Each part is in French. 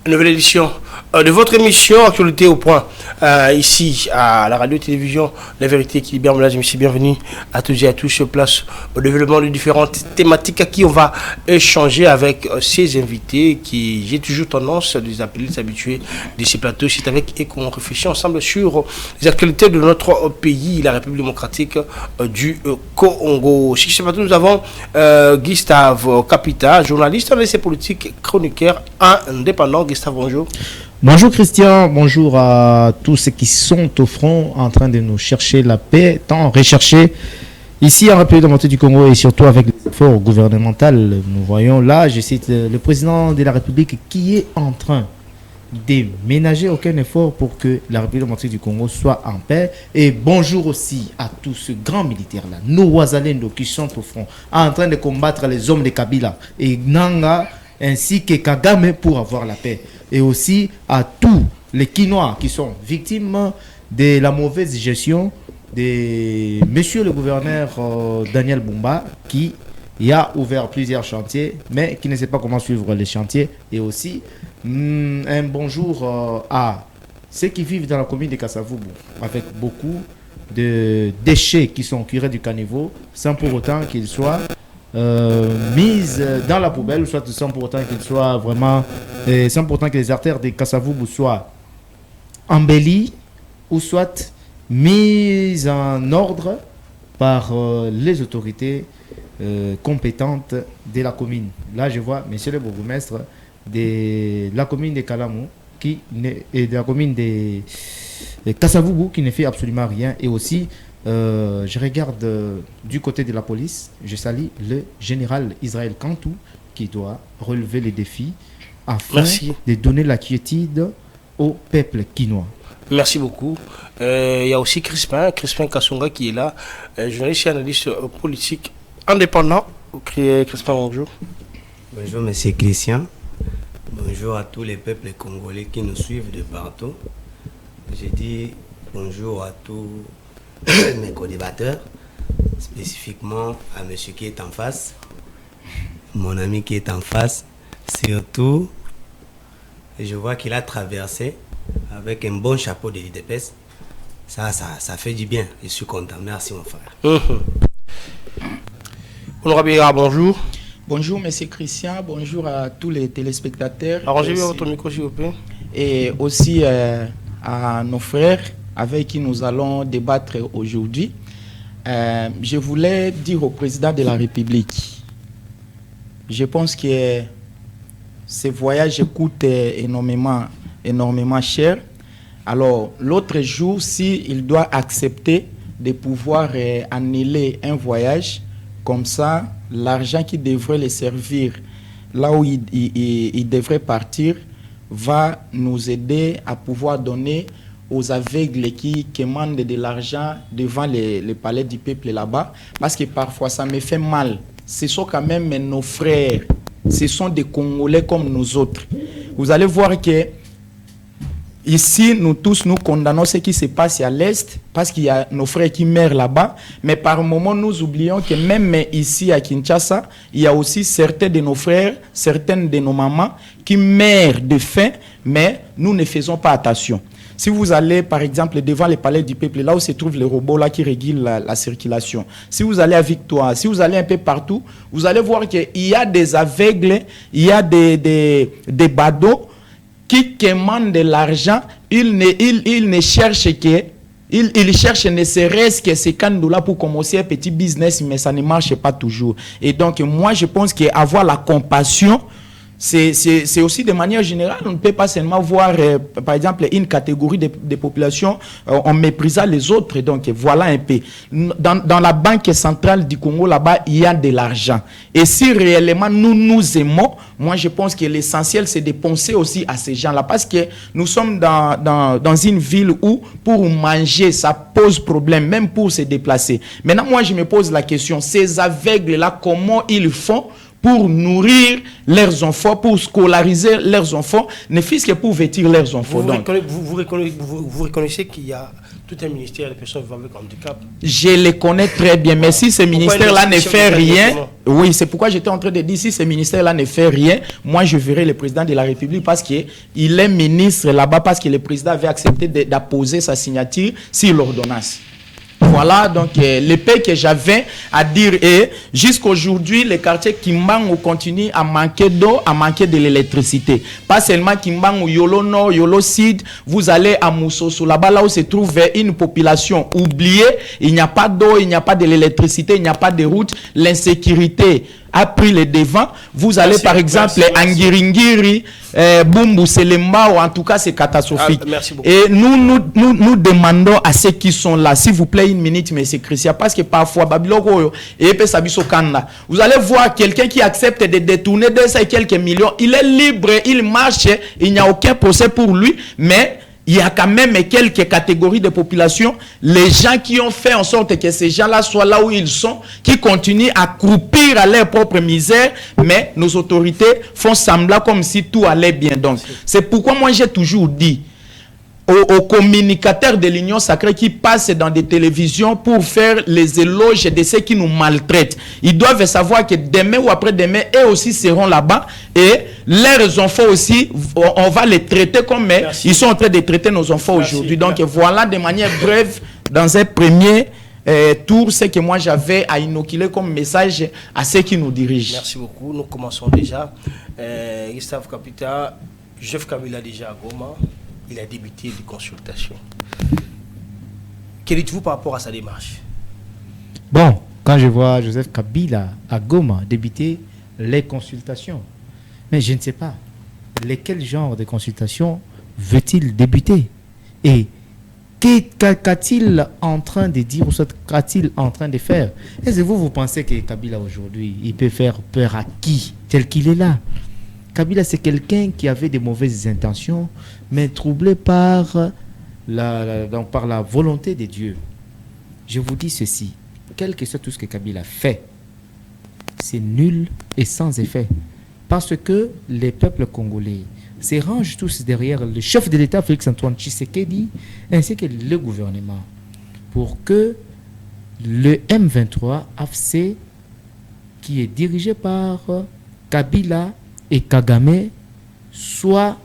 Nouvelle édition de votre émission Actualité au point, ici à la radio-télévision La Vérité qui libère. Mesdames et messieurs, bienvenue à tous et à tous. Place au développement de différentes thématiques à qui on va échanger avec ces invités qui j'ai toujours tendance à les appeler, les habitués de ces plateaux. C'est avec et qu'on réfléchit ensemble sur les actualités de notre pays, la République démocratique du Congo. Sur ce plateau, nous avons Gustave Kapita, journaliste, analyste politique, chroniqueur indépendant. Gustave, bonjour. Bonjour Christian, bonjour à tous ceux qui sont au front en train de nous chercher la paix, tant recherchée ici en République démocratique du Congo et surtout avec les efforts gouvernementaux. Nous voyons là, je cite le président de la République qui est en train de ménager aucun effort pour que la République démocratique du Congo soit en paix. Et bonjour aussi à tous ces grands militaires-là, nos Ouazalendo qui sont au front en train de combattre les hommes de Kabila et Nanga ainsi que Kagame pour avoir la paix. Et aussi à tous les Kinois qui sont victimes de la mauvaise gestion de monsieur le gouverneur Daniel Bumba qui a ouvert plusieurs chantiers mais qui ne sait pas comment suivre les chantiers. Et aussi un bonjour à ceux qui vivent dans la commune de Kasavubu avec beaucoup de déchets qui sont curés du caniveau sans pour autant qu'ils soient mise dans la poubelle, soit sans pour autant qu'il soit vraiment, sans pour autant que les artères de Kasavubu soient embellies ou soit mises en ordre par les autorités compétentes de la commune. Là, je vois monsieur le bourgmestre de la commune de Kalamu et de la commune de Kasavubu qui ne fait absolument rien. Et aussi je regarde du côté de la police, je salue le général Israël Kantou qui doit relever les défis afin de donner la quiétude au peuple kinois. Merci beaucoup. Il y a aussi Crispin Kasonga qui est là, journaliste et analyste politique indépendant. Crispin, bonjour. Bonjour monsieur Christian. Bonjour à tous les peuples congolais qui nous suivent de partout. Je dis bonjour à tous mes co-débatteurs, spécifiquement à monsieur qui est en face, mon ami qui est en face, surtout, je vois qu'il a traversé avec un bon chapeau de l'IDPS. Ça fait du bien, je suis content. Merci mon frère. Honorable, bonjour. Bonjour monsieur Christian, bonjour à tous les téléspectateurs. Arrangez-vous votre micro s'il vous plaît. Et aussi à nos frères avec qui nous allons débattre aujourd'hui. Je voulais dire au président de la République, je pense que ce voyage coûte énormément cher. Alors, l'autre jour, s'il doit accepter de pouvoir annuler un voyage, comme ça, l'argent qui devrait le servir là où il devrait partir va nous aider à pouvoir donner aux aveugles qui demandent de l'argent devant les palais du peuple là-bas, parce que parfois ça me fait mal. Ce sont quand même nos frères, ce sont des Congolais comme nous autres. Vous allez voir que ici, nous tous, nous condamnons ce qui se passe à l'Est, parce qu'il y a nos frères qui meurent là-bas, mais par moment, nous oublions que même ici à Kinshasa, il y a aussi certains de nos frères, certaines de nos mamans qui meurent de faim, mais nous ne faisons pas attention. Si vous allez, par exemple, devant les palais du peuple, là où se trouvent les robots là qui régulent la circulation, si vous allez à Victoire, si vous allez un peu partout, vous allez voir qu'il y a des aveugles, il y a des badauds qui demandent de l'argent. Ils ne cherchent que... Ils cherchent ne serait-ce que ces $50 pour commencer un petit business, mais ça ne marche pas toujours. Et donc, moi, je pense qu'avoir la compassion, c'est aussi de manière générale, on ne peut pas seulement voir, par exemple, une catégorie de population en méprisant les autres. Donc, voilà un peu. Dans la banque centrale du Congo, là-bas, il y a de l'argent. Et si réellement nous aimons, moi, je pense que l'essentiel, c'est de penser aussi à ces gens-là. Parce que nous sommes dans une ville où, pour manger, ça pose problème, même pour se déplacer. Maintenant, moi, je me pose la question, ces aveugles-là, comment ils font pour nourrir leurs enfants, pour scolariser leurs enfants, ne fût-ce que pour vêtir leurs enfants. Vous reconnaissez qu'il y a tout un ministère des personnes vivant avec handicap. Je les connais très bien, mais si ce ministère-là ne fait rien, oui, c'est pourquoi j'étais en train de dire, si ce ministère-là ne fait rien, moi je verrai le président de la République parce qu'il est ministre là-bas, parce que le président avait accepté d'apposer sa signature sur l'ordonnance. Voilà donc l'épée que j'avais à dire. Et jusqu'aujourd'hui, les quartiers Kimbangu continuent à manquer d'eau, à manquer de l'électricité. Pas seulement Kimbangu, Yolo Nord, Yolo Sud. Vous allez à Moussossou, là-bas, là où se trouve une population oubliée. Il n'y a pas d'eau, il n'y a pas de l'électricité, il n'y a pas de route. L'insécurité a pris le devant. Vous allez par exemple à Ngiringiri, Bumbu, Selemba, ou en tout cas c'est catastrophique. Et nous demandons à ceux qui sont là, s'il vous plaît une minute, M. Christian, parce que parfois, vous allez voir quelqu'un qui accepte de détourner 200 et quelques millions, il est libre, il marche, il n'y a aucun procès pour lui, mais il y a quand même quelques catégories de population, les gens qui ont fait en sorte que ces gens-là soient là où ils sont, qui continuent à croupir à leur propre misère, mais nos autorités font semblant comme si tout allait bien. Donc, c'est pourquoi moi j'ai toujours dit aux communicateurs de l'Union sacrée qui passent dans des télévisions pour faire les éloges de ceux qui nous maltraitent. Ils doivent savoir que demain ou après-demain, eux aussi seront là-bas et leurs enfants aussi, on va les traiter comme ils sont en train de traiter nos enfants aujourd'hui. Donc voilà de manière brève, dans un premier tour, ce que moi j'avais à inoculer comme message à ceux qui nous dirigent. Merci beaucoup. Nous commençons déjà. Gustave Kapita, Joseph Kabila déjà à Goma. Il a débuté les consultations. Que dites-vous par rapport à sa démarche? Bon, quand je vois Joseph Kabila à Goma débuter les consultations, mais je ne sais pas lesquels genres de consultations veut-il débuter et qu'a-t-il en train de dire ou qu'a-t-il en train de faire? Est-ce que vous pensez que Kabila aujourd'hui, il peut faire peur à qui tel qu'il est là? Kabila, c'est quelqu'un qui avait de mauvaises intentions, mais troublé par la volonté de Dieu. Je vous dis ceci, quel que soit tout ce que Kabila fait, c'est nul et sans effet. Parce que les peuples congolais se rangent tous derrière le chef de l'État, Félix-Antoine Tshisekedi, ainsi que le gouvernement, pour que le M23 AFC, qui est dirigé par Kabila et Kagame, soit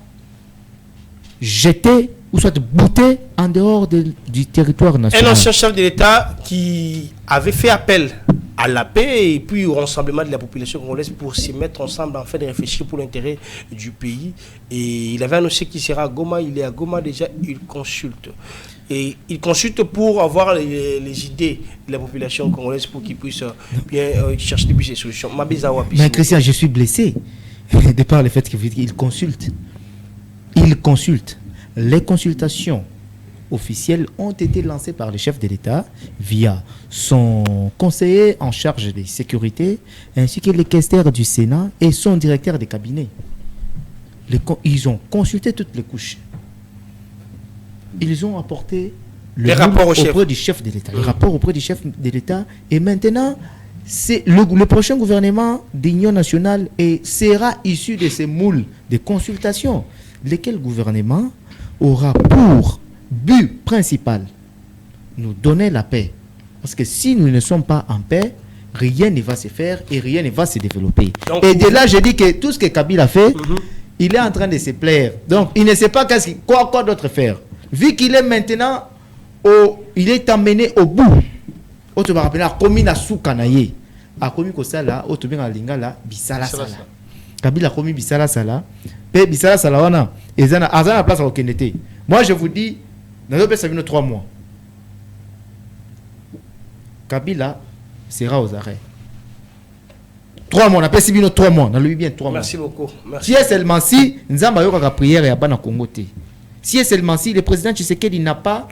jeté ou soit bouté en dehors du territoire national. Un ancien chef de l'État qui avait fait appel à la paix et puis au rassemblement de la population congolaise pour se mettre ensemble en fait de réfléchir pour l'intérêt du pays. Et il avait annoncé qu'il sera à Goma. Il est à Goma déjà, il consulte. Et il consulte pour avoir les idées de la population congolaise pour qu'ils puissent bien chercher des solutions. Mais Christian, je suis blessé de par le fait qu'il consulte. Il consulte. Les consultations officielles ont été lancées par le chef de l'État via son conseiller en charge des sécurités ainsi que le questeur du Sénat et son directeur de cabinet. Ils ont consulté toutes les couches. Ils ont apporté le rapport auprès du chef de l'État. Le rapport auprès du chef de l'État. Et maintenant, c'est le prochain gouvernement d'union nationale sera issu de ces moules de consultation. Lequel gouvernement aura pour but principal nous donner la paix. Parce que si nous ne sommes pas en paix, rien ne va se faire et rien ne va se développer. Donc, et de là, je dis que tout ce que Kabila fait, il est en train de se plaire. Donc, il ne sait pas quoi d'autre faire. Vu qu'il est maintenant, il est emmené au bout. Tu vas rappeler, commune à Soukanaye. A commis comme ça là, au bien à Lingala, Bissala Sala. Kabila a commis Bissala Sala. Et Bissala Sala, wana. Et ça a la place à Okenete. Moi, je vous dis, dans le pays, ça vient de 3 mois. Kabila sera aux arrêts. 3 mois, on appelle Sibino 3 mois. On a lu bien 3 mois. Merci beaucoup. Merci. Si est seulement si, Nzamba Yoka prière et Abana Congo. Si est seulement si, le président Tshisekedi n'a pas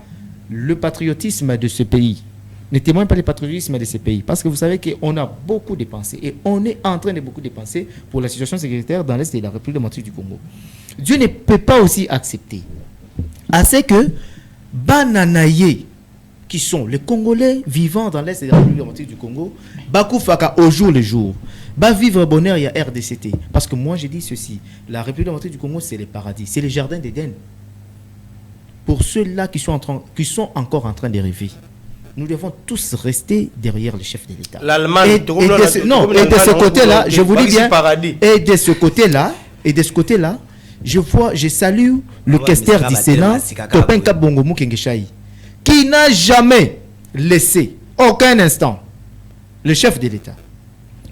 le patriotisme de ce pays. Ne témoigne pas le patriotisme de ces pays. Parce que vous savez qu'on a beaucoup dépensé. Et on est en train de beaucoup dépenser pour la situation sécuritaire dans l'Est de la République démocratique du Congo. Dieu ne peut pas aussi accepter. Assez que Bananaye, qui sont les Congolais vivant dans l'Est de la République démocratique du Congo, Bakoufaka au jour le jour, vivre bonheur, il y a RDCT. Parce que moi, j'ai dit ceci. La République démocratique du Congo, c'est le paradis. C'est le jardin d'Éden. pour ceux-là qui sont encore en train de rêver, nous devons tous rester derrière le chef de l'État. L'Allemagne, et de ce côté-là, je vous dis bien, et de ce côté-là, je salue le questeur du Sénat, Topin Kabongo Mukengeshai, qui n'a jamais laissé aucun instant le chef de l'État,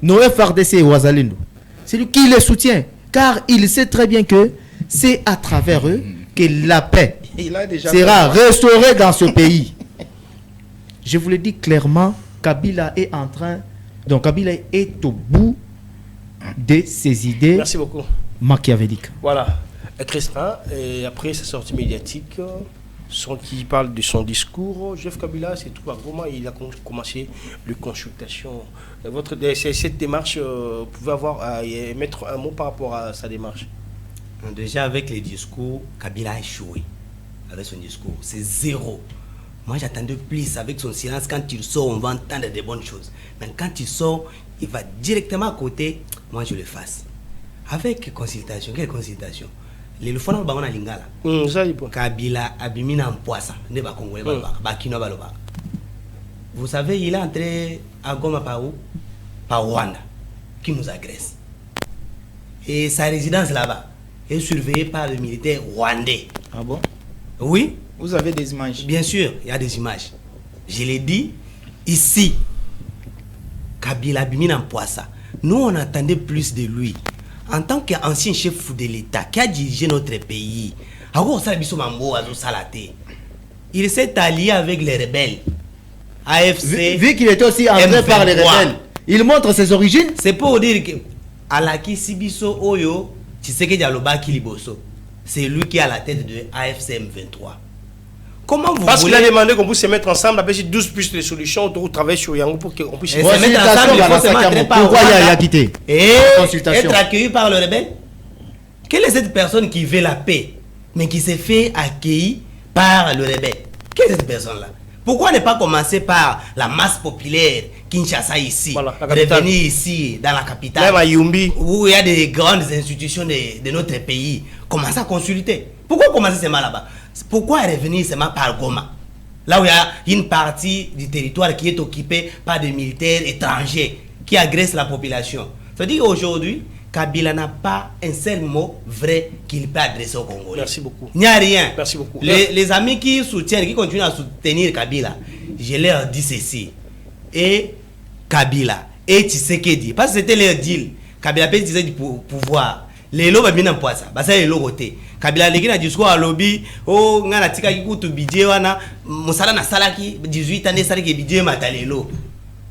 Noé FARDC et Ouazalendo. C'est lui qui les soutient, car il sait très bien que c'est à travers eux que la paix sera restaurée dans ce pays. Je vous le dis clairement, Kabila est au bout de ses idées. Merci beaucoup. Machiavéliques. Voilà. Crispin, et après sa sortie médiatique, qui parle de son discours, Joseph Kabila, c'est tout. Comment il a commencé les consultations. Cette démarche, vous pouvez mettre un mot par rapport à sa démarche. Déjà, avec les discours, Kabila a échoué. Avec son discours, c'est zéro. Moi, j'attendais plus avec son silence. Quand il sort, on va entendre des bonnes choses. Mais quand il sort, il va directement à côté. Moi, je le fasse. Avec consultation, quelle consultation? Les fois où on a lingala. Kabila abimina en poisson. Ne ba congolais ba kino ba loba. Vous savez, il est entré à Goma par où? Par Rwanda, qui nous agresse. Et sa résidence là-bas est surveillée par le militaire rwandais. Ah bon? Oui. Vous avez des images? Bien sûr, il y a des images. Je l'ai dit, ici, Kabila abimina en poisson. Nous, on attendait plus de lui. En tant qu'ancien chef de l'État qui a dirigé notre pays, il s'est allié avec les rebelles. AFC. Vu qu'il était aussi entré par les rebelles, il montre ses origines. C'est pour dire que Alaki Sibiso Oyo, Tshisekedi Dialoba Kiliboso, c'est lui qui est à la tête de AFC M23. Comment vous Parce qu'il a demandé qu'on puisse se mettre ensemble avec 12 plus de solutions pour travailler sur Yango pour qu'on puisse se mettre ensemble. Il faut se mettre par Rwanda et être accueilli par le rebelle. Quelle est cette personne qui veut la paix, mais qui s'est fait accueillir par le rebelle? Quelle est cette personne-là? Pourquoi ne pas commencer par la masse populaire Kinshasa ici, voilà, revenir ici dans la capitale, où il y a des grandes institutions de notre pays, commencer à consulter? Pourquoi commencer seulement là-bas? Pourquoi revenir seulement par Goma, là où il y a une partie du territoire qui est occupée par des militaires étrangers qui agressent la population? C'est-à-dire qu'aujourd'hui, Kabila n'a pas un seul mot vrai qu'il peut adresser au Congolais. Merci beaucoup. Il n'y a rien. Merci beaucoup. Les amis qui soutiennent, qui continuent à soutenir Kabila, je leur dis ceci. Et Kabila, et Tshisekedi, parce que c'était leur deal. Kabila peut utiliser du pouvoir. Les lots bien en poisson. Bah ça les lots côté. Kabila les gars discours à lobby. Oh ngana tika kikutu budget wana. Musala na salaki 18 ans salaki budget matalelo.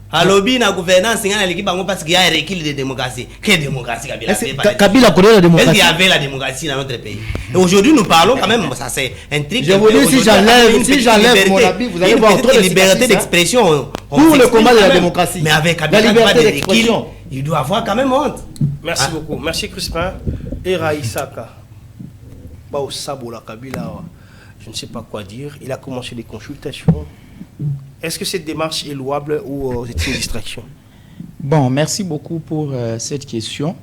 À lobby na gouvernance ngana l'équipe bango parce qu'il y a un recul de démocratie. Quelle démocratie Kabila fait? Kabila connaît la démocratie. Est-ce qu'il y avait la démocratie dans notre pays? Et aujourd'hui nous parlons quand même, ça c'est un truc. Je vous dis si j'enlève mon habit, vous allez voir trop de liberté d'expression. Pour le combat de la démocratie. Mais avec Kabila, la liberté d'expression, il doit avoir quand même honte. Merci beaucoup. Merci Crispin. Et Raïsaka. Sabola Kabila, je ne sais pas quoi dire. Il a commencé les consultations. Est-ce que cette démarche est louable ou c'est une distraction? Bon, merci beaucoup pour cette question.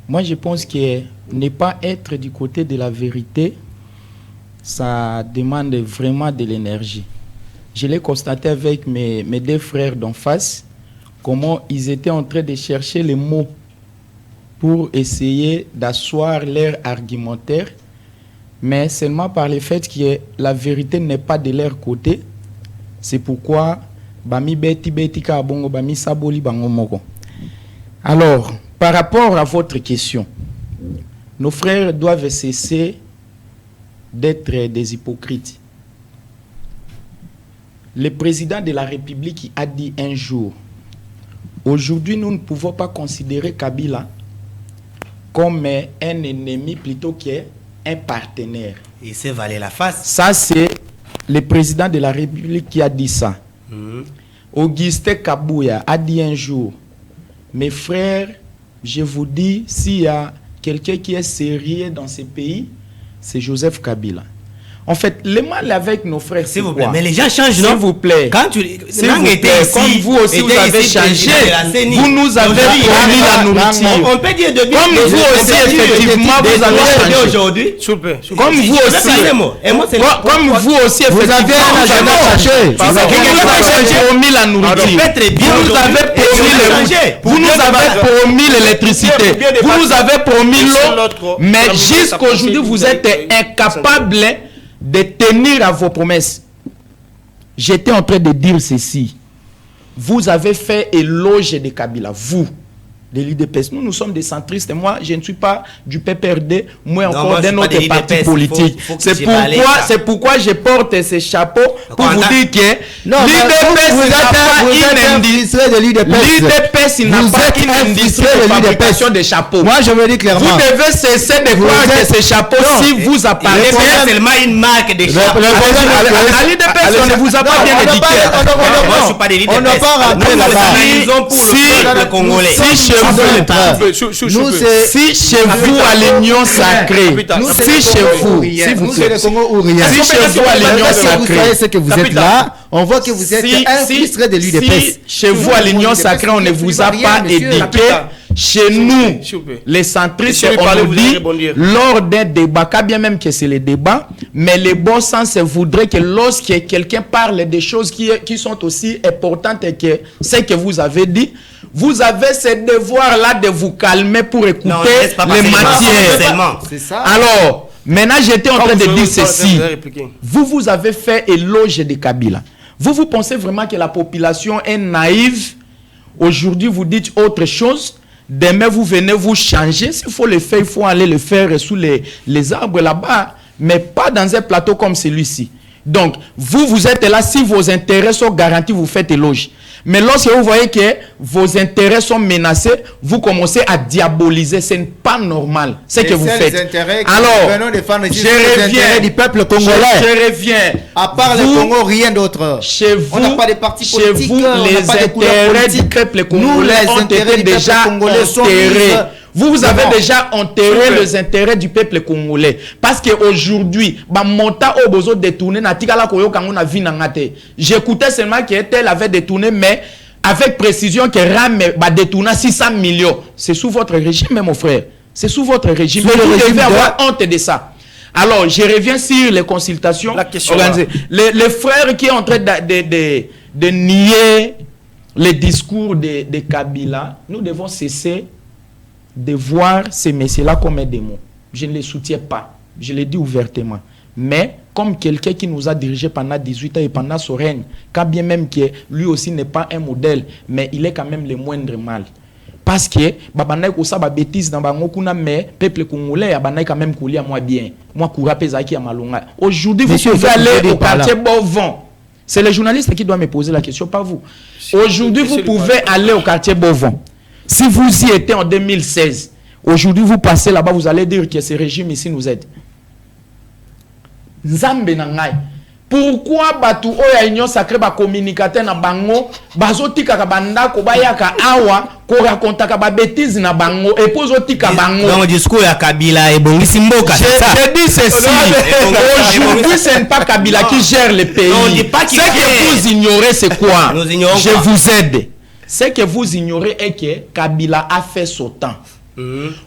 Moi, je pense que ne pas être du côté de la vérité, ça demande vraiment de l'énergie. Je l'ai constaté avec mes deux frères d'en face, comment ils étaient en train de chercher les mots pour essayer d'asseoir leur argumentaire, mais seulement par le fait que la vérité n'est pas de leur côté. C'est pourquoi bami beti beti ka bongo bami saboli bango moko. Alors, par rapport à votre question, nos frères doivent cesser d'être des hypocrites. Le président de la République a dit un jour, aujourd'hui nous ne pouvons pas considérer Kabila comme un ennemi plutôt qu'un partenaire. Il s'est valé la face. Ça c'est le président de la République qui a dit ça. Auguste Kabouya a dit un jour, mes frères, je vous dis, s'il y a quelqu'un qui est sérieux dans ce pays, c'est Joseph Kabila. En fait, le mal avec nos frères, s'il vous plaît, mais les gens changent, non? S'il vous plaît. Quand tu s'il vous plaît, comme vous aussi, vous avez changé. Vous nous avez promis la nourriture. On peut dire de bien. Comme vous aussi, effectivement, vous avez changé aujourd'hui. Comme vous aussi. Comme vous aussi, vous avez un agenda caché. Vous avez promis la nourriture. Vous nous avez promis l'électricité. Vous nous avez promis l'eau. Mais jusqu'aujourd'hui, vous êtes incapables de tenir à vos promesses. J'étais en train de dire ceci. Vous avez fait éloge de Kabila, vous, de l'IDPS. Nous sommes des centristes. Moi, je ne suis pas du PPRD, moi encore d'un autre parti politique. C'est pourquoi je porte ce chapeau pour vous dire que l'IDPS n'a pas une industrie de l'IDPS. L'IDPS n'a pas une industrie de fabrication de chapeaux. Moi, je me dis clairement. Vous devez cesser de croire que ces chapeaux, si vous apparaissez, c'est seulement une marque de chapeaux. À l'IDPS, on ne vous a pas bien éduqué. Moi, je ne suis pas de l'IDPS. On n'a pas rentré là-bas. Ils ont pour le peuple congolais. Si chez vous à l'Union sacrée, si chez vous, s'il vous plaît, si chez vous à l'Union sacrée, ce que vous êtes là, on voit que vous êtes infiltré de l'UDPS. Si chez vous à l'Union sacrée, on ne vous a pas éduqué, chez nous, les centristes, on nous dit, lors d'un débat, quand bien même que c'est le débat, mais le bon sens voudrait que lorsque quelqu'un parle des choses qui sont aussi importantes que ce que vous avez dit, vous avez ce devoir-là de vous calmer pour écouter les matières. C'est ça. Alors, maintenant, j'étais en train de dire ceci. Vous avez fait éloge de Kabila. Vous pensez vraiment que la population est naïve? Aujourd'hui, vous dites autre chose. Demain, vous venez vous changer. S'il faut le faire, il faut aller le faire sous les arbres là-bas. Mais pas dans un plateau comme celui-ci. Donc, vous êtes là. Si vos intérêts sont garantis, vous faites éloge. Mais lorsque vous voyez que vos intérêts sont menacés, vous commencez à diaboliser. Ce n'est pas normal. C'est que vous faites. Alors, je reviens du peuple congolais. Je reviens. À part le Congo, rien d'autre. Chez vous, on n'a pas de parti politique. Les intérêts du peuple congolais ont été déjà enterrés. Vous avez déjà enterré les intérêts du peuple congolais. Parce qu'aujourd'hui, j'écoutais seulement qu'elle avait détourné, mais avec précision que RAM a détourné 600 millions. C'est sous votre régime, mon frère. C'est sous votre régime. Vous devez avoir honte de ça. Alors, je reviens sur les consultations organisées. Les frères qui sont en train de nier les discours de Kabila, nous devons cesser de voir ces messieurs-là comme des démons. Je ne les soutiens pas. Je le dis ouvertement. Mais comme quelqu'un qui nous a dirigé pendant 18 ans et pendant son règne, quand bien même que lui aussi n'est pas un modèle, mais il est quand même le moindre mal. Parce que babanaï ko sa ba bêtise dans bango kuna mais peuple congolais abanaï quand même koulia moi bien. Moi koura pezaki à malonga. Aujourd'hui vous pouvez aller au quartier Bovon. C'est le journaliste qui doit me poser la question, pas vous. Aujourd'hui vous pouvez aller au quartier Bovon. Si vous y étiez en 2016, aujourd'hui vous passez là-bas, vous allez dire que ce régime ici nous aide. Nzambe nangai. Pourquoi batu oya union sacrée ba communicateur na bango bazotika ka banda ko bayaka awa ko racontaka ba bêtises na bango et pozotika bango. Dans le discours ya Kabila et Bongisi Mboka. Je dis ceci. Aujourd'hui ce n'est pas Kabila qui gère le pays. Ce que vous ignorez c'est quoi? Je vous aide. Ce que vous ignorez est que Kabila a fait son temps.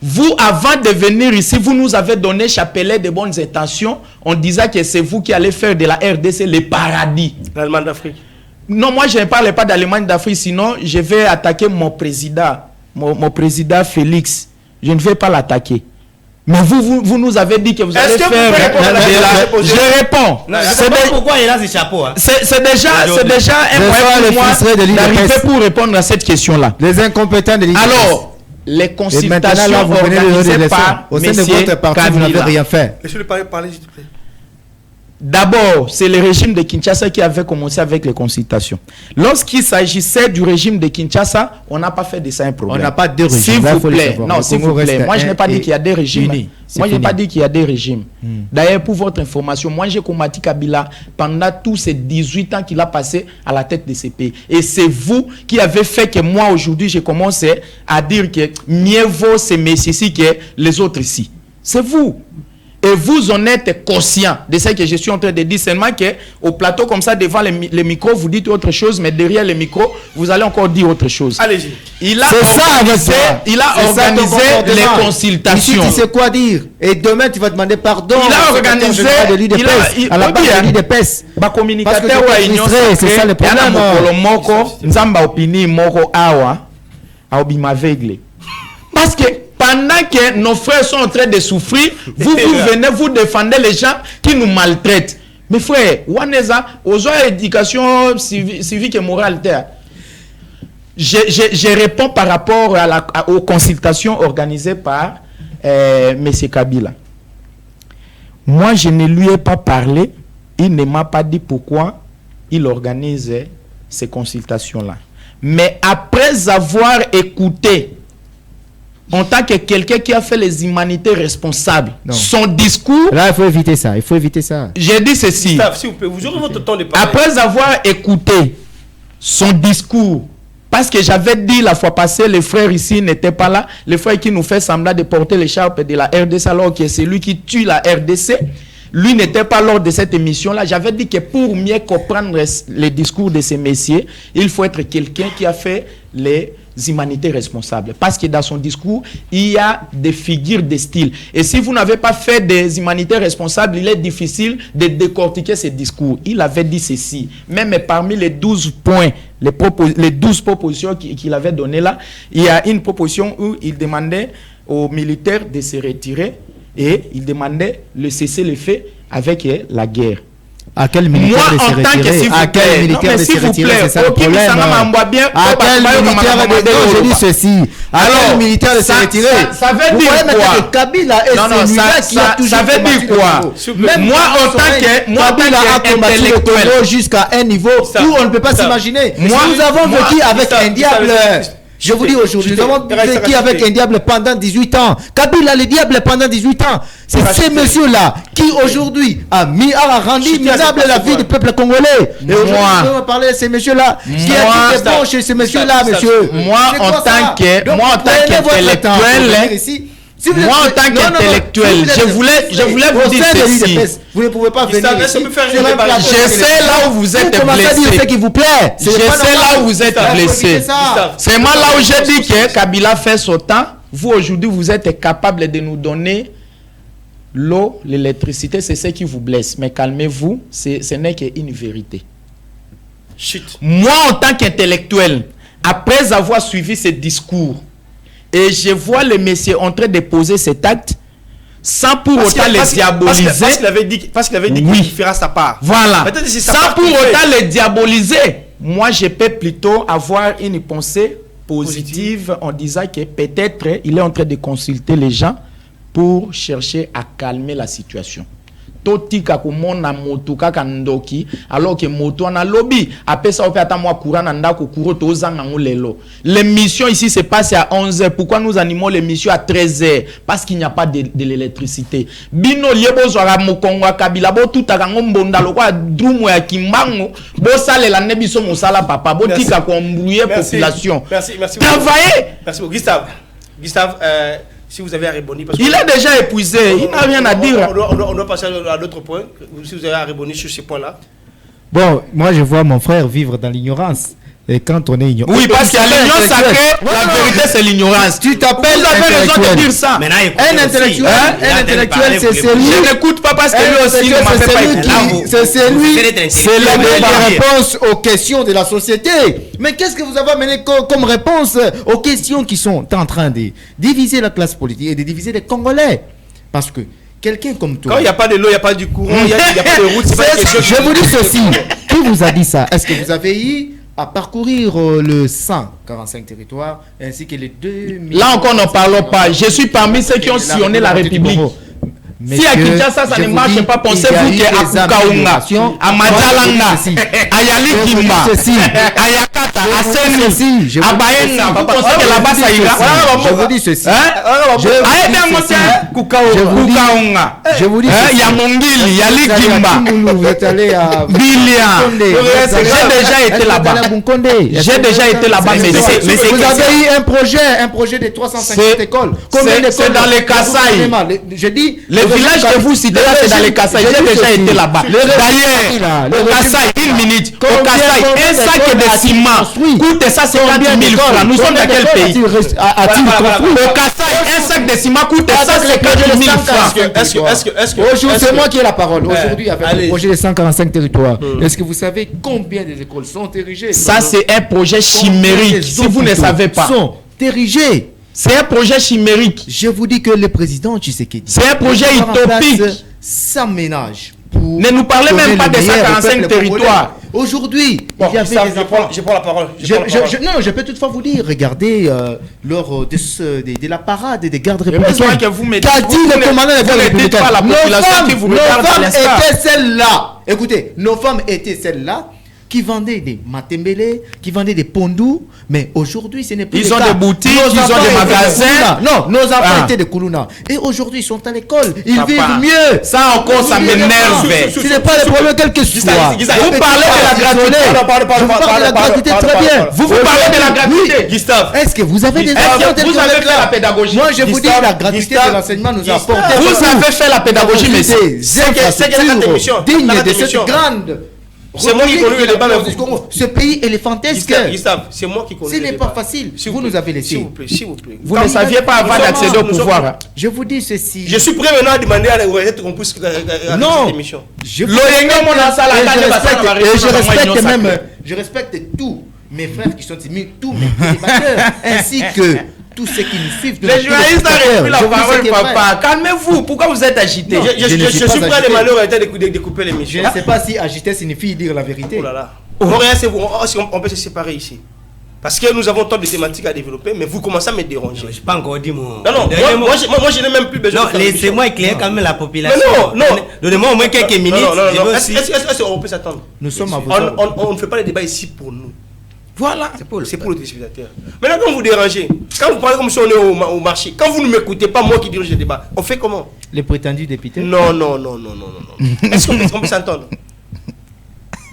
Vous, avant de venir ici, vous nous avez donné chapelet de bonnes intentions. On disait que c'est vous qui allez faire de la RDC le paradis. L'Allemagne d'Afrique. Non, moi je ne parle pas d'Allemagne d'Afrique, sinon je vais attaquer mon président, mon président Félix. Je ne vais pas l'attaquer. Mais vous nous avez dit que vous allez faire Je réponds. Pourquoi il a ce chapeau? C'est déjà un moyen pour moi d'arriver pour répondre à cette question-là. Les incompétents de l'IDPS. Alors, les consultations organisées par au sein de votre parti, vous n'avez rien fait. Monsieur le parler, s'il te plaît. D'abord, c'est le régime de Kinshasa qui avait commencé avec les consultations. Lorsqu'il s'agissait du régime de Kinshasa, on n'a pas fait de ça un problème. On n'a pas deux régimes. S'il vous plaît. Non, s'il vous plaît. Moi, je n'ai pas dit qu'il y a des régimes. Moi, je n'ai pas dit qu'il y a des régimes. D'ailleurs, pour votre information, moi, j'ai combattu Kabila pendant tous ces 18 ans qu'il a passé à la tête de ce pays. Et c'est vous qui avez fait que moi, aujourd'hui, j'ai commencé à dire que mieux vaut ces messieurs ici que les autres ici. C'est vous. Et vous en êtes conscient de ce que je suis en train de dire. Seulement qu'au plateau, comme ça, devant les micros, vous dites autre chose, mais derrière les micros, vous allez encore dire autre chose. Allez-y. Il a organisé les consultations. Ici, tu sais quoi dire. Et demain, tu vas demander pardon. Il a organisé à la base de l'IDPS. Ba communicateur wa union c'est ça le problème. Nzamba opini moko awa aobima aveugle. Parce que pendant que nos frères sont en train de souffrir, vous venez, vous défendez les gens qui nous maltraitent. Mes frères, Waneza, aux éducation civique et morale, je réponds par rapport aux consultations organisées par M. Kabila. Moi, je ne lui ai pas parlé. Il ne m'a pas dit pourquoi il organise ces consultations-là. Mais après avoir écouté, en tant que quelqu'un qui a fait les humanités responsables, son discours... Là, il faut éviter ça. Il faut éviter ça. J'ai dit ceci. Gustave, s'il vous plaît, vous aurez votre temps de parler. Après avoir écouté son discours, parce que j'avais dit la fois passée, les frères ici n'étaient pas là, les frères qui nous fait semblant de porter l'écharpe de la RDC alors que c'est lui qui tue la RDC, lui n'était pas lors de cette émission-là. J'avais dit que pour mieux comprendre les discours de ces messieurs, il faut être quelqu'un qui a fait les humanités responsables. Parce que dans son discours, il y a des figures de style. Et si vous n'avez pas fait des humanités responsables, il est difficile de décortiquer ces discours. Il avait dit ceci. Même parmi les 12 points, les 12 propositions qu'il avait données là, il y a une proposition où il demandait aux militaires de se retirer et il demandait le cessez-le-feu avec la guerre. À quel militaire moi, en tant que s'il vous plaît, s'il vous plaît, c'est ça le problème. À quel militaire je dis ceci. À quel militaire de se retirer. Ça veut dire quoi? Kabila est celui-là qui a toujours ça veut dire quoi? Moi, en tant qu'intellectuel, jusqu'à un niveau où on ne peut pas s'imaginer. Nous avons vécu avec un diable. Je vous dis aujourd'hui, nous avons vécu avec un diable pendant 18 ans. Kabila, le diable pendant 18 ans. C'est ces messieurs-là qui aujourd'hui a rendu minable la vie du peuple congolais. Et aujourd'hui, nous allons parler de ces messieurs-là. Qui a été bon chez ces messieurs-là, monsieur. Moi, en tant qu'intellectuel, moi, en tant qu'intellectuel, je voulais vous dire ceci. Vous ne pouvez pas venir ici. Je sais là où vous êtes blessé. Qui vous plaît. Je sais là où vous êtes blessé. C'est moi là où j'ai dit que Kabila fait son temps. Vous, aujourd'hui, vous êtes capable de nous donner l'eau, l'électricité. C'est ce qui vous blesse. Mais calmez-vous, ce n'est qu'une vérité. Moi, en tant qu'intellectuel, après avoir suivi ce discours, et je vois le monsieur en train de poser cet acte sans pour autant les diaboliser. Parce qu'il avait dit qu'il fera sa part. Voilà. Sans pour autant les diaboliser. Moi, je peux plutôt avoir une pensée positive en disant que peut-être il est en train de consulter les gens pour chercher à calmer la situation. Totika kumona moto kaka ndoki alors que moto ana lobby après ça on fait attendre moi courant nanda ko couro tozanga ngolelo. L'émission ici se passe à 11h. Pourquoi nous animons l'émission à 13h? Parce qu'il n'y a pas de l'électricité. Bino liebo zwa mokongo Kabila bo tutaka ngombonda lokwa drumu ya kimbango bo sale la nebiso mosala papa bo tika ko embrouiller population. Merci. Travailler. Merci beaucoup Gustave. Si vous avez à répondre, parce il est déjà épuisé, il n'a rien à dire. On doit passer à l'autre point. Si vous avez à répondre sur ces points-là. Bon, moi je vois mon frère vivre dans l'ignorance. Et quand on est ignorant. Oui, parce qu'à l'ignorance sacrée, la vérité c'est l'ignorance. Tu t'appelles. Vous avez raison de dire ça. Un intellectuel, c'est celui. Je n'écoute pas parce que lui aussi ne m'a fait pas écouter. C'est celui. C'est la réponse aux questions de la société. Mais qu'est-ce que vous avez amené comme réponse aux questions qui sont en train de diviser la classe politique et de diviser les Congolais? Parce que quelqu'un comme toi. Quand il n'y a pas de l'eau, il n'y a pas du courant, il n'y a pas de route. Je vous dis ceci. Qui vous a dit ça? Est-ce que vous avez eu à parcourir le 145 territoires ainsi que les 2000... Là encore, n'en parlons pas. Je suis parmi ceux qui ont sillonné la République. Si à Kinshasa, ça ne marche pas, pensez-vous qu'à Kukaunga, à Madjalanga, à Yalikimba, à Yakata, Kaka, Aseni, Je vous Abaena, vous pensez que là-bas ça ira? Je vous dis ceci. Je vous dis ceci. Il y a Mongili, il y a Ligimba. Vous êtes allé à Bilian. J'ai déjà été là-bas. J'ai déjà été là-bas, mais vous avez eu un projet de 350 écoles. C'est dans les Kasaï. Je dis, le village que vous citez là, c'est dans les Kasaï. J'ai déjà été là-bas. D'ailleurs, au Kasaï, une minute. Au Kasaï, un sac de ciment coûte ça 50 000 francs. Nous sommes dans quel pays? Au Kasaï, un sac de ciment coûte ça 50 000 francs. Aujourd'hui, c'est moi qui ai la parole. Aujourd'hui, avec le projet de 145 territoires, est-ce que vous savez combien des écoles sont érigées? Ça, c'est un projet chimérique. Si vous ne savez pas. Sont érigées. C'est un projet chimérique. Je vous dis que le président Tshisekedi, c'est un projet utopique. Sans ménage. Ne nous parlez même pas de 145 territoires. Aujourd'hui, il y avait des enfants. Je prends la parole. Non, je peux toutefois vous dire, regardez lors de la parade des gardes républicains. Qu'a dit le commandant des gardes républicains? Nos femmes étaient celles-là. Écoutez, nos femmes étaient celles-là qui vendaient des matembele, qui vendaient des pondous, mais aujourd'hui ce n'est plus ils ont des boutiques, ils ont des magasins. Non, nos enfants étaient des Koulouna. Et aujourd'hui ils sont à l'école, ils vivent mieux. Ça encore, ça m'énerve. Ce n'est pas le problème quel que soit. Vous parlez de la gratuité. Vous parlez de la gratuité très bien. Vous parlez de la gratuité. Gustave, est-ce que vous avez des enfants? Vous avez fait la pédagogie. Moi je vous dis la gratuité de l'enseignement nous a apporté. Vous avez fait la pédagogie, mais c'est digne de cette grande. C'est moi qui connais le débat. Ce pays éléphantesque. Gustave, c'est moi qui connais. Ce n'est pas facile. Vous nous avez laissé. S'il vous plaît. Vous ne saviez pas avant d'accéder au pouvoir. Je vous dis ceci. Je suis prêt maintenant à demander à l'ORET qu'on puisse cette émission. Je respecte tous mes frères qui sont ici, tous mes débatteurs, ainsi que tous ceux qui nous suivent. Les journalistes ont repris la parole, papa. Calmez-vous. Pourquoi vous êtes agité? Je suis prêt à demander au RET de couper l'émission. Je ne sais pas si agiter signifie dire la vérité. Oh là là. On peut se séparer ici. Parce que nous avons tant de thématiques à développer, mais vous commencez à me déranger. Je n'ai pas encore dit mon. Non, moi je n'ai même plus besoin de. Non, laissez-moi éclairer quand même la population. Mais non. Donnez-moi au moins quelques minutes. Non. Est-ce qu'on peut s'attendre? Nous sommes à vous. On ne fait pas les débats ici pour nous. Voilà. C'est pour le téléspectateur. Maintenant, quand vous dérangez, quand vous parlez comme si on est au marché, quand vous ne m'écoutez pas, moi qui dirige le débat, on fait comment? Les prétendus députés? Non. Est-ce qu'on peut s'entendre?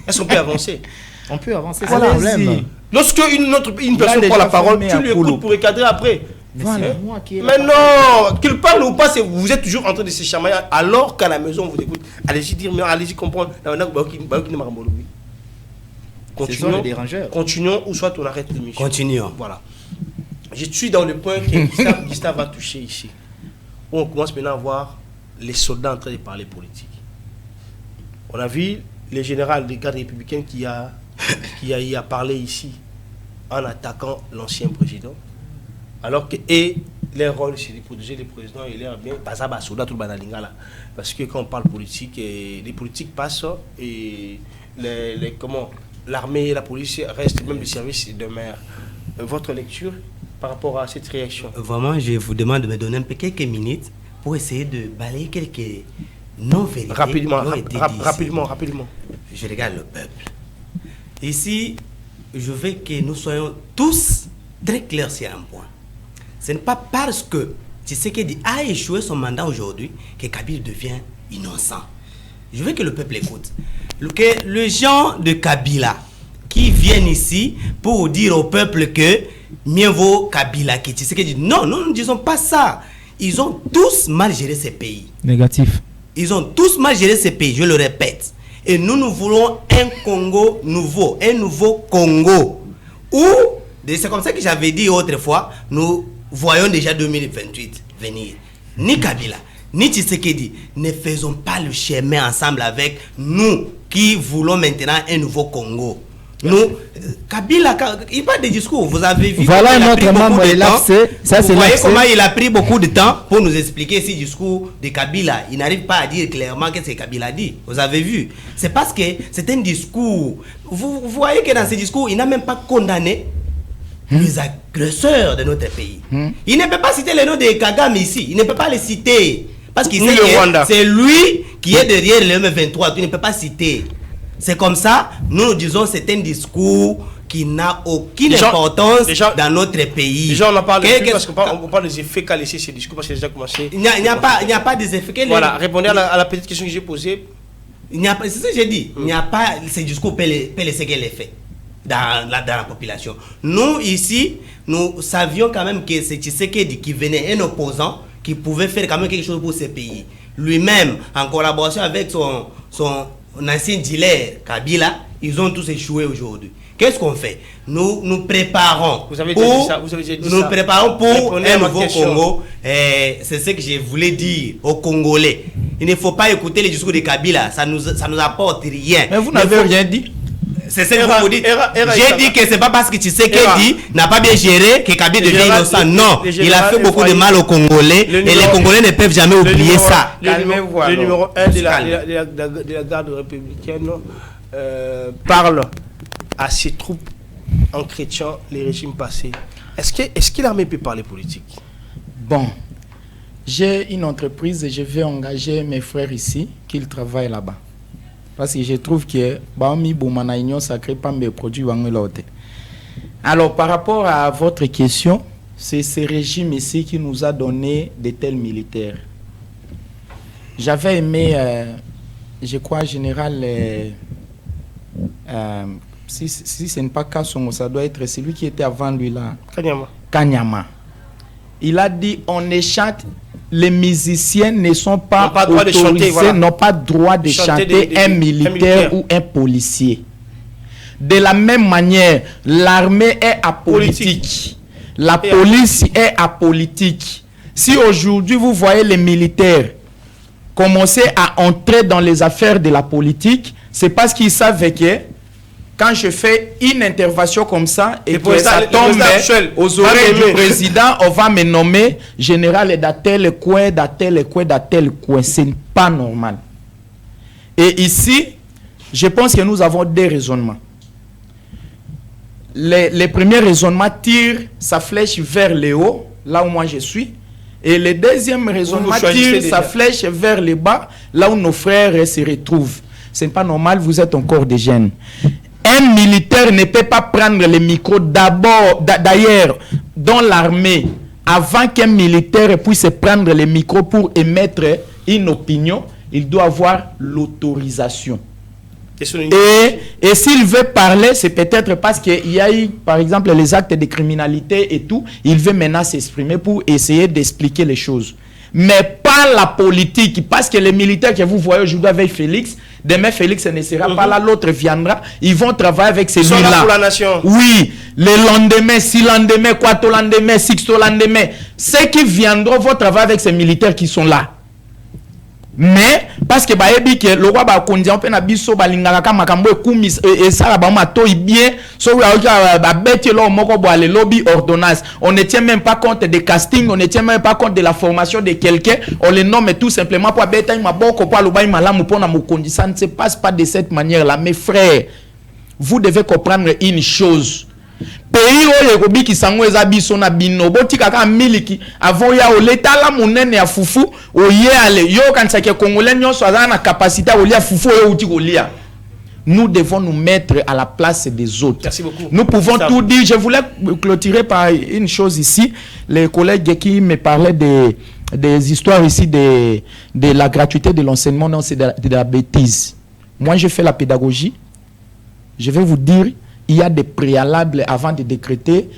Est-ce qu'on peut avancer? On peut avancer, c'est le problème. Lorsque une personne prend la parole, tu lui écoutes pour recadrer après. Voilà. Mais non, qu'il parle ou pas, vous êtes toujours en train de se chamailler alors qu'à la maison on vous écoute. Allez-y dire, mais allez-y comprendre. Continuons ou soit on arrête l'émission. Continuons. Voilà. Je suis dans le point que Gustave va toucher ici. On commence maintenant à voir les soldats en train de parler politique. On a vu le général des gardes républicains qui a parlé ici en attaquant l'ancien président. Alors que leur rôle c'est de protéger le président et l'air bien soldat tout le banalingala. Parce que quand on parle politique, les politiques passent et l'armée et la police restent même des services de mer. Votre lecture par rapport à cette réaction? Vraiment, je vous demande de me donner un peu quelques minutes pour essayer de balayer quelques non-vérités. Rapidement. Je regarde le peuple. Ici, je veux que nous soyons tous très clairs sur un point. Ce n'est pas parce que Tshisekedi a échoué son mandat aujourd'hui que Kabila devient innocent. Je veux que le peuple écoute. Que les gens de Kabila qui viennent ici pour dire au peuple que mieux vaut Kabila que Tshisekedi. Non, nous ne disons pas ça. Ils ont tous mal géré ces pays. Négatif. Ils ont tous mal géré ces pays, je le répète. Et nous voulons un Congo nouveau, un nouveau Congo. Où, c'est comme ça que j'avais dit autrefois, nous voyons déjà 2028 venir. Ni Kabila, ni Tshisekedi, ne faisons pas le chemin ensemble avec nous qui voulons maintenant un nouveau Congo. Nous, Kabila, il parle des discours, vous avez vu. Voilà notre membre est là, vous voyez comment il a pris beaucoup de temps pour nous expliquer ce discours de Kabila. Il n'arrive pas à dire clairement ce que Kabila dit. Vous avez vu. C'est parce que c'est un discours. Vous voyez que dans ce discours, il n'a même pas condamné les agresseurs de notre pays. Il ne peut pas citer le nom de Kagame ici. Il ne peut pas le citer. Parce qu'il sait que c'est lui qui est derrière le M23. Il ne peut pas citer. C'est comme ça, nous disons c'est un discours qui n'a aucune importance dans notre pays. Déjà, on en parle parce qu'on parle des effets qu'a laissé ces discours, parce que déjà commencé. Il n'y a pas des effets. Voilà, répondez à la petite question que j'ai posée. C'est ce que j'ai dit. Il n'y a pas ces discours peut laisser quel effet dans la population. Nous, ici, nous savions quand même que c'est Tshisekedi qui venait, un opposant, qui pouvait faire quand même quelque chose pour ce pays. Lui-même, en collaboration avec son ancien dealer, Kabila, ils ont tous échoué aujourd'hui. Qu'est-ce qu'on fait? Nous préparons. Vous avez déjà dit ça. Nous préparons pour un nouveau Congo. C'est ce que je voulais dire aux Congolais. Il ne faut pas écouter les discours de Kabila. Ça nous apporte rien. Mais vous n'avez rien dit. C'est ce que vous dites. J'ai dit que c'est pas parce que tu sais qu'il dit n'a pas bien géré que Kabila devient innocent. Non, il a fait beaucoup de mal aux Congolais et les Congolais ne peuvent jamais oublier ça. Le numéro 1 de la garde républicaine parle à ses troupes en chrétien les régimes passés. Est-ce que l'armée peut parler politique? Bon, j'ai une entreprise et je vais engager mes frères ici qu'ils travaillent là-bas. Parce que je trouve que sacré pas mes produits. Alors, par rapport à votre question, c'est ce régime ici qui nous a donné de tels militaires. J'avais aimé, je crois, général, si ce n'est pas Kassongo, ça doit être celui qui était avant lui là. Kanyama. Il a dit, on échante. Les musiciens ne sont pas autorisés, n'ont pas droit de chanter un militaire ou un policier. De la même manière, l'armée est apolitique. La police est apolitique. Si aujourd'hui vous voyez les militaires commencer à entrer dans les affaires de la politique, c'est parce qu'ils savent que quand je fais une intervention comme ça et que ça tombe aux oreilles du président, on va me nommer général d'Atel coin, d'Atel coin, d'Atel coin. Ce n'est pas normal. Et ici, je pense que nous avons deux raisonnements. Les premiers raisonnements tirent sa flèche vers le haut, là où moi je suis. Et le deuxième raisonnement tire sa flèche vers le bas, là où nos frères se retrouvent. Ce n'est pas normal, vous êtes encore des jeunes. Un militaire ne peut pas prendre le micro d'abord, d'ailleurs, dans l'armée, avant qu'un militaire puisse prendre le micro pour émettre une opinion, il doit avoir l'autorisation. Et s'il veut parler, c'est peut-être parce qu'il y a eu, par exemple, les actes de criminalité et tout, il veut maintenant s'exprimer pour essayer d'expliquer les choses. Mais pas la politique, parce que les militaires que vous voyez aujourd'hui avec Félix, demain Félix ne sera pas là, l'autre viendra, ils vont travailler avec ces gens-là. Ils sont là pour la nation. Oui, le lendemain, si lendemain, quoi au lendemain, six au lendemain, ceux qui viendront vont travailler avec ces militaires qui sont là. Mais parce que que le roi ba kondia on peut na biso balingaka ka makambo ekumi et ça ba mato bien so ba beti lo moko bo ale lobby ordonnance, on ne tient même pas compte des castings, on ne tient même pas compte de la formation de quelqu'un, on le nomme tout simplement pour beta maboko pour loba malamu pour na mukondi. Ça ne se passe pas de cette manière là. Mes frères, vous devez comprendre une chose. Pays oyo kobiki sango eza biso na bino botika ka miliki avant ya oleta la monene ya fufu oye ale yo kanisa ke congolais nyonso azana na capacité à olia fufu oyo uti kolia. Nous devons nous mettre à la place des autres. Merci beaucoup. Nous pouvons tout dire. Je voulais clôturer par une chose ici. Les collègues qui me parlaient des histoires ici de la gratuité de l'enseignement, non, c'est de la bêtise. Moi, je fais la pédagogie. Je vais vous dire, il y a des préalables avant de décréter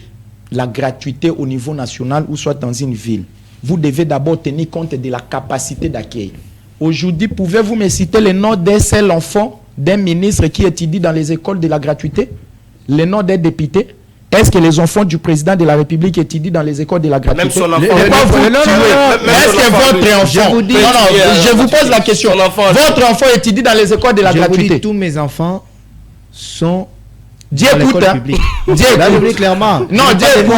la gratuité au niveau national ou soit dans une ville. Vous devez d'abord tenir compte de la capacité d'accueil. Aujourd'hui, pouvez-vous me citer le nom d'un seul enfant d'un ministre qui étudie dans les écoles de la gratuité? Le nom d'un député? Est-ce que les enfants du président de la République étudient dans les écoles de la gratuité? Même son enfant. Est-ce que votre enfant... Je vous pose la question. Votre enfant étudie dans les écoles de la gratuité? Je vous dis, tous mes enfants sont... Dieu écoute, Dieu écoute clairement. Non, Dieu écoute.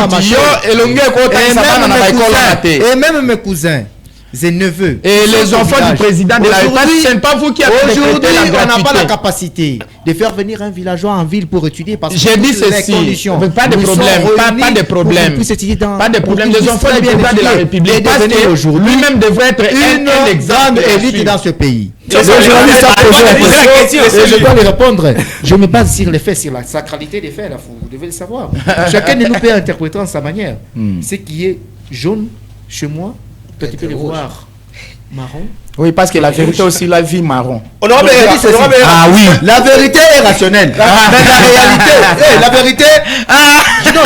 Et même mes cousins, ses neveux. Et les enfants du président de la République, ce n'est pas vous qui avez aujourd'hui, on n'a pas la capacité de faire venir un villageois en ville pour étudier parce que j'ai dit ceci. Pas de problème, pas de problème. Pas de problème. Les enfants du président de la République, parce que lui-même devrait être une grande élite dans ce pays. Le journaliste a posé la question et je dois lui répondre. Je me base sur les faits, sur la sacralité des faits, là, vous devez le savoir. Chacun de nous peut interpréter en sa manière. Ce qui est jaune chez moi, toi tu peux le voir marron. Oui, parce que la vérité aussi, la vie marron. Ah oui, la vérité est rationnelle. Mais la réalité, la vérité. Non,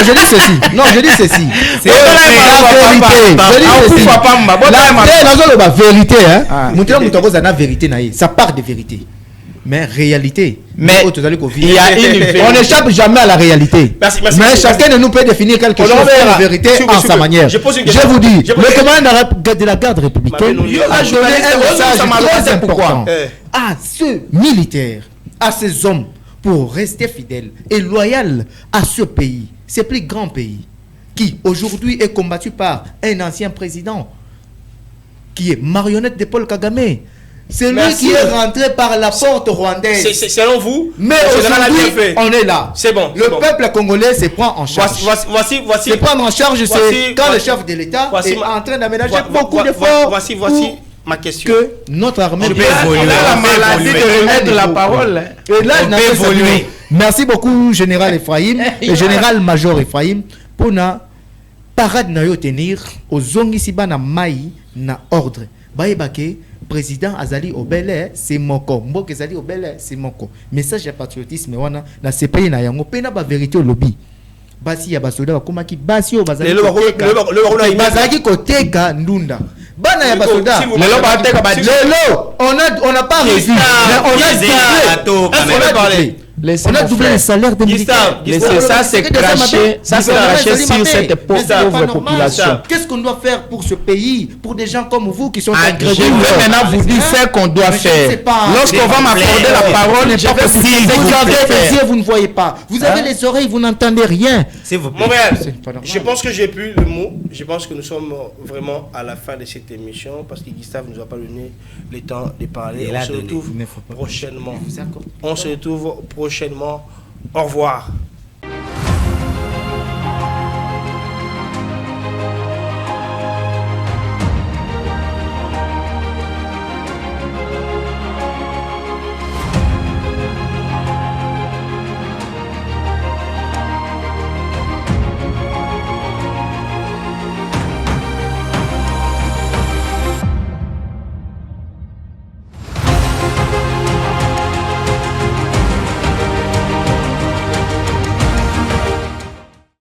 je dis ceci. La vérité. La vérité, hein. Vérité, ça part de vérité. Mais réalité. Mais il y a une vérité. On n'échappe jamais à la réalité. Mais chacun de nous peut définir quelque chose de vérité en sa manière. Je vous dis, le commandant de la garde républicaine a donné un message très important à ce militaire, à ces hommes, pour rester fidèles et loyaux à ce pays, ce plus grand pays, qui aujourd'hui est combattu par un ancien président, qui est marionnette de Paul Kagame. C'est lui qui est rentré par la porte rwandaise. C'est selon vous. Mais aujourd'hui, on est là. C'est bon. Le peuple congolais se prend en charge. Voici. Se prendre en charge, c'est quand le chef de l'État est en train d'aménager beaucoup d'efforts. Voici ma question. Que notre armée peut évoluer. La maladie de remettre la parole. Et là, il n'a pas évolué. Merci beaucoup, général Ephraim et général-major Ephraim, pour na parade na yo tenir aux zongisi bana mai na ordre. Baïbake. Président Azali Obele, c'est moko. Mbok Azali Obele, c'est moko. Message de patriotisme, wana na CPI na yango pena ba vérité au lobby. Basi ya basoda bakoma ki basi o bazali. Le bazaki koteka ndunda. Bana ya basoda. Lelo ba teka ba lelo on n'a pas revu. On a doublé le salaire des militaires. Ça c'est craché sur cette pauvre population. Qu'est-ce qu'on doit faire pour ce pays, pour des gens comme vous qui sont Je vais maintenant vous dire ce qu'on doit faire. Lorsqu'on va m'accorder la parole, vous ne voyez pas. Vous avez les oreilles, vous n'entendez rien. Montréal, je pense que j'ai plus le mot. Je pense que nous sommes vraiment à la fin de cette émission parce que Gustave ne nous a pas donné le temps de parler. On se retrouve prochainement. On se retrouve prochainement. Au revoir.